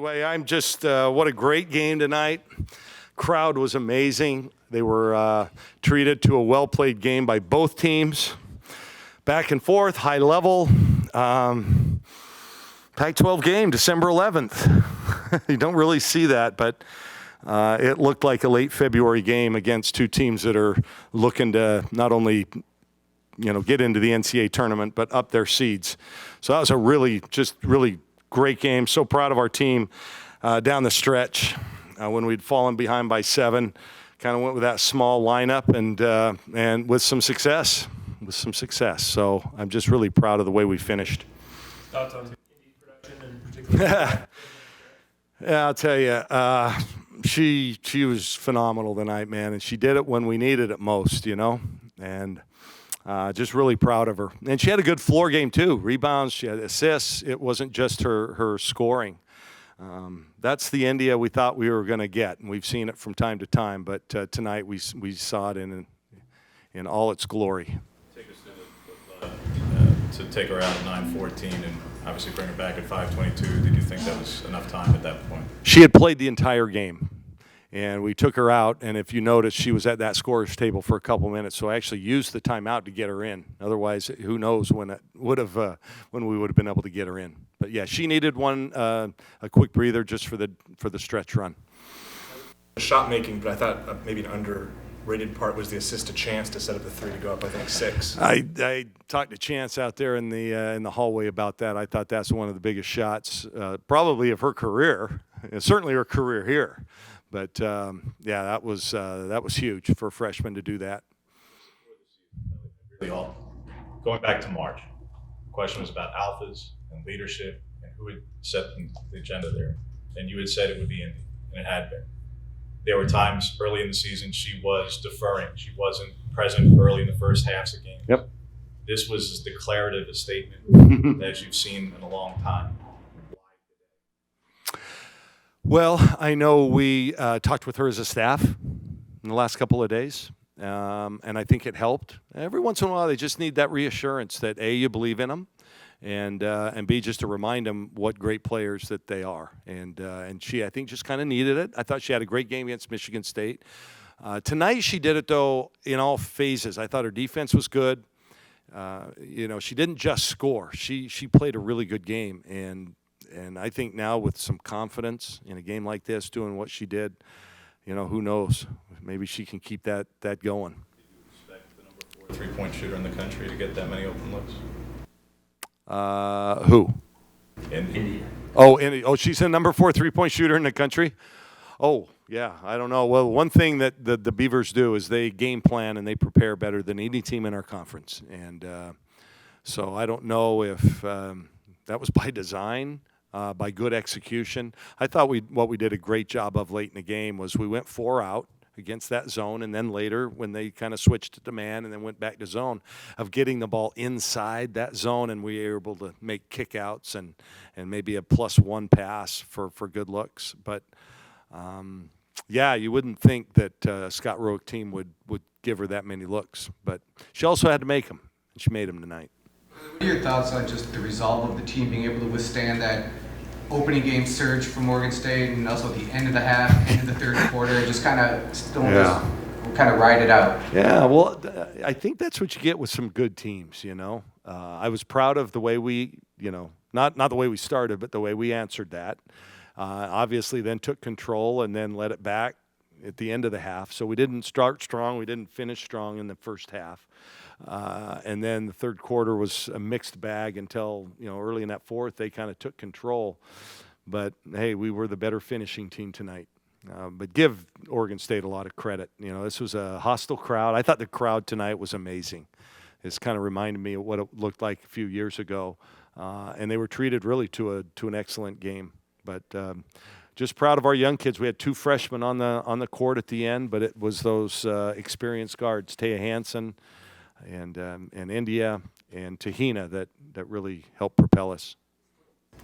Anyway, I'm just, what a great game tonight. Crowd was amazing. They were treated to a well-played game by both teams. Back and forth, high level. Pac-12 game, December 11th. You don't really see that, but it looked like a late February game against two teams that are looking to not only get into the NCAA tournament, but up their seeds. So that was a really great game. So proud of our team down the stretch when we'd fallen behind by 7. Kind of went with that small lineup and with some success. So I'm just really proud of the way we finished. Thoughts on production in particular? Yeah, I'll tell you, she was phenomenal tonight, man, and she did it when we needed it most, and just really proud of her. And she had a good floor game too. Rebounds, she had assists. It wasn't just her scoring. That's the India we thought we were going to get, and we've seen it from time to time. But tonight we saw it in all its glory. Take us to take her out at 9:14 and obviously bring her back at 5:22. Did you think that was enough time at that point? She had played the entire game, and we took her out. And if you notice, she was at that scorer's table for a couple minutes. So I actually used the timeout to get her in. Otherwise, who knows when we would have been able to get her in. But yeah, she needed a quick breather just for the stretch run. Shot making, but I thought maybe an underrated part was the assist to Chance to set up the 3 to go up, I think, 6. I talked to Chance out there in the hallway about that. I thought that's one of the biggest shots, probably of her career, certainly her career here. But yeah, that was huge for a freshman to do that. Really all. Going back to March, the question was about alphas and leadership and who had set the agenda there. And you had said it would be Indy, and it had been. There were times early in the season she was deferring. She wasn't present early in the first halves of games. Yep. This was as declarative a statement as you've seen in a long time. Well, I know we talked with her as a staff in the last couple of days, and I think it helped. Every once in a while, they just need that reassurance that A, you believe in them, and B, just to remind them what great players that they are. And she, I think, just kind of needed it. I thought she had a great game against Michigan State. Tonight, she did it, though, in all phases. I thought her defense was good. She didn't just score. She played a really good game, and I think now with some confidence in a game like this, doing what she did, who knows? Maybe she can keep that going. Did you expect the number 4 3-point shooter in the country to get that many open looks? Who? India. Oh, she's the number 4 3-point shooter in the country? Oh, yeah, I don't know. Well, one thing that the Beavers do is they game plan and they prepare better than any team in our conference. And so I don't know if that was by design. By good execution. I thought what we did a great job of late in the game was we went 4 out against that zone, and then later when they kind of switched to man and then went back to zone, of getting the ball inside that zone, and we were able to make kickouts and maybe a +1 pass for good looks. But yeah, you wouldn't think that Scott Rourke team would give her that many looks, but she also had to make them, and she made them tonight. What are your thoughts on just the resolve of the team being able to withstand that opening game surge from Morgan State, and also the end of the half, end of the third quarter, just kind of still just kind of ride it out? Yeah, well, I think that's what you get with some good teams, I was proud of the way we, not the way we started, but the way we answered that. Obviously then took control and then let it back at the end of the half. So we didn't start strong. We didn't finish strong in the first half. And then the third quarter was a mixed bag until, early in that fourth, they kind of took control. But, hey, we were the better finishing team tonight. But give Oregon State a lot of credit. This was a hostile crowd. I thought the crowd tonight was amazing. It's kind of reminded me of what it looked like a few years ago. And they were treated really to an excellent game. But just proud of our young kids. We had 2 freshmen on the court at the end, but it was those experienced guards, Taya Hansen and India and Tahina that really helped propel us.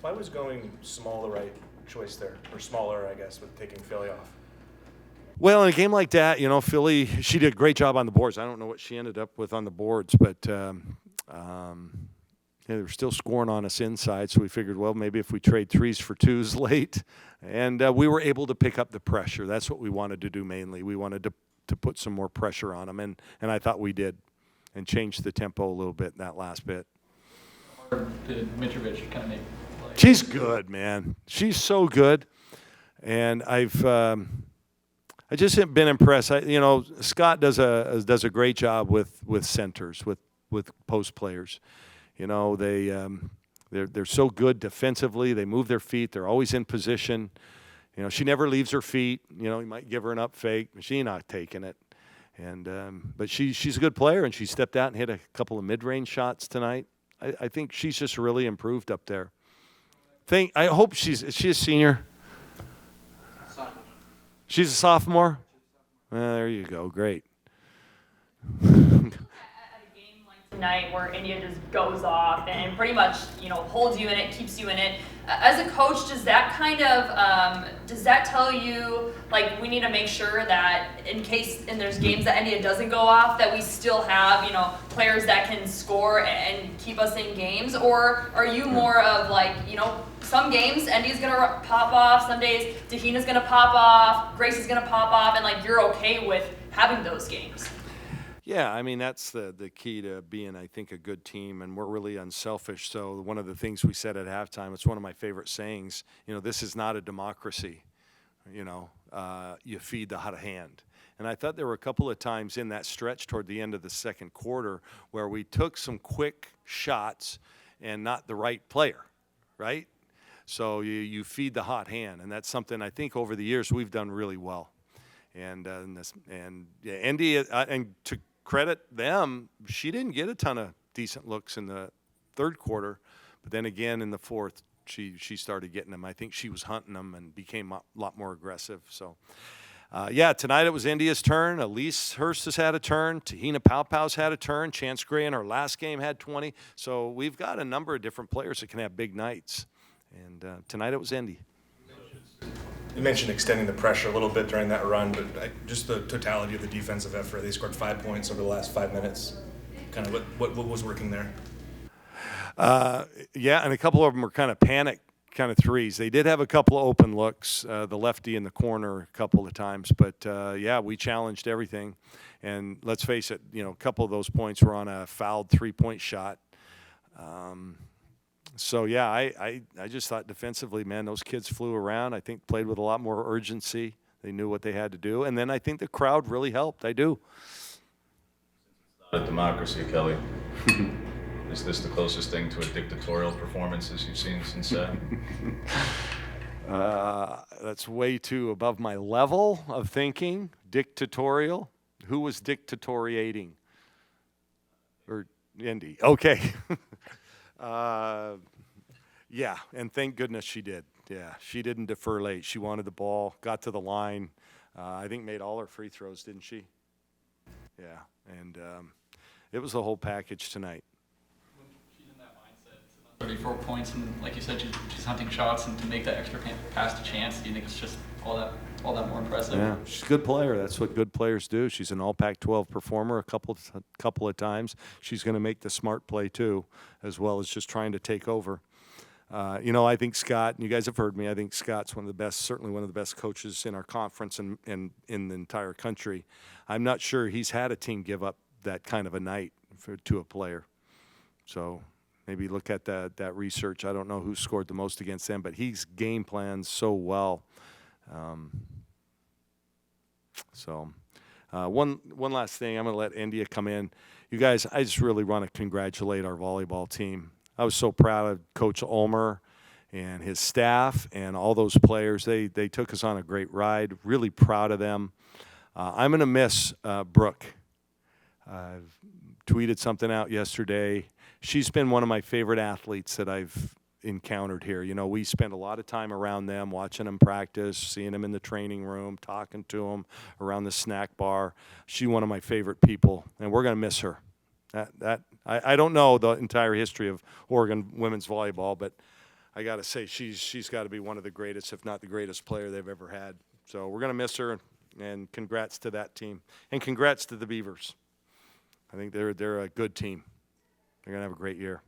Why was going small the right choice there, or smaller, I guess, with taking Philly off? Well, in a game like that, Philly, she did a great job on the boards. I don't know what she ended up with on the boards, but they were still scoring on us inside, so we figured, well, maybe if we trade 3s for 2s late. And we were able to pick up the pressure. That's what we wanted to do mainly. We wanted to put some more pressure on them, and I thought we did, and changed the tempo a little bit in that last bit. Or did Mitrovic kind of make? She's good, man. She's so good, and I just have been impressed. Scott does a great job with centers, with post players. They're so good defensively. They move their feet. They're always in position. She never leaves her feet. He might give her an up fake, but she's not taking it. And but she's a good player, and she stepped out and hit a couple of mid-range shots tonight. I think she's just really improved up there. I hope is she a senior? Sophomore. She's a sophomore? There you go. Great. At a game like tonight where India just goes off and pretty much, holds you in it, keeps you in it. As a coach, does that does that tell you, we need to make sure that in case there's games that India doesn't go off, that we still have, players that can score and keep us in games? Or are you more of some games India's going to pop off, some days Tahina's going to pop off, Grace is going to pop off, and you're okay with having those games? Yeah, I mean, that's the key to being, I think, a good team, and we're really unselfish. So one of the things we said at halftime, it's one of my favorite sayings, this is not a democracy. You feed the hot hand. And I thought there were a couple of times in that stretch toward the end of the second quarter where we took some quick shots and not the right player, right? So you feed the hot hand, and that's something I think over the years we've done really well. And India, and to credit them, she didn't get a ton of decent looks in the third quarter, but then again in the fourth, she started getting them. I think she was hunting them and became a lot more aggressive. So, tonight it was India's turn. Elise Hurst has had a turn. Tahina Paupau's had a turn. Chance Gray in our last game had 20. So we've got a number of different players that can have big nights. And tonight it was Indy. You mentioned extending the pressure a little bit during that run, but just the totality of the defensive effort. They scored 5 points over the last 5 minutes. Kind of what was working there? And a couple of them were kind of panic kind of threes. They did have a couple of open looks, the lefty in the corner a couple of times, but we challenged everything. And let's face it, a couple of those points were on a fouled 3-point shot. I just thought defensively, man, those kids flew around. I think played with a lot more urgency. They knew what they had to do. And then I think the crowd really helped. I do. It's not a democracy, Kelly. Is this the closest thing to a dictatorial performance as you've seen since that's way too above my level of thinking. Dictatorial. Who was dictatoriating? Or Indy. Okay. And thank goodness she did. Yeah, she didn't defer late. She wanted the ball, got to the line. I think made all her free throws, didn't she? Yeah, and it was the whole package tonight. When she's in that mindset, 34 points, and like you said, she's hunting shots, and to make that extra pass to Chance, do you think it's just all that more impressive? Yeah, she's a good player. That's what good players do. She's an all Pac-12 performer a couple of times. She's going to make the smart play too, as well as just trying to take over. I think Scott, and you guys have heard me, I think Scott's certainly one of the best coaches in our conference and in the entire country. I'm not sure he's had a team give up that kind of a night to a player. So maybe look at that research. I don't know who scored the most against them, but he's game planned so well. One last thing, I'm going to let India come in. You guys, I just really want to congratulate our volleyball team. I was so proud of Coach Ulmer and his staff and all those players. They took us on a great ride. Really proud of them. I'm going to miss Brooke. I've tweeted something out yesterday. She's been one of my favorite athletes that I've encountered here. We spend a lot of time around them, watching them practice, seeing them in the training room, talking to them around the snack bar. She's one of my favorite people, and we're going to miss her. I don't know the entire history of Oregon women's volleyball, but I got to say she's got to be one of the greatest, if not the greatest player they've ever had. So we're going to miss her, and congrats to that team, and congrats to the Beavers. I think they're a good team. They're going to have a great year.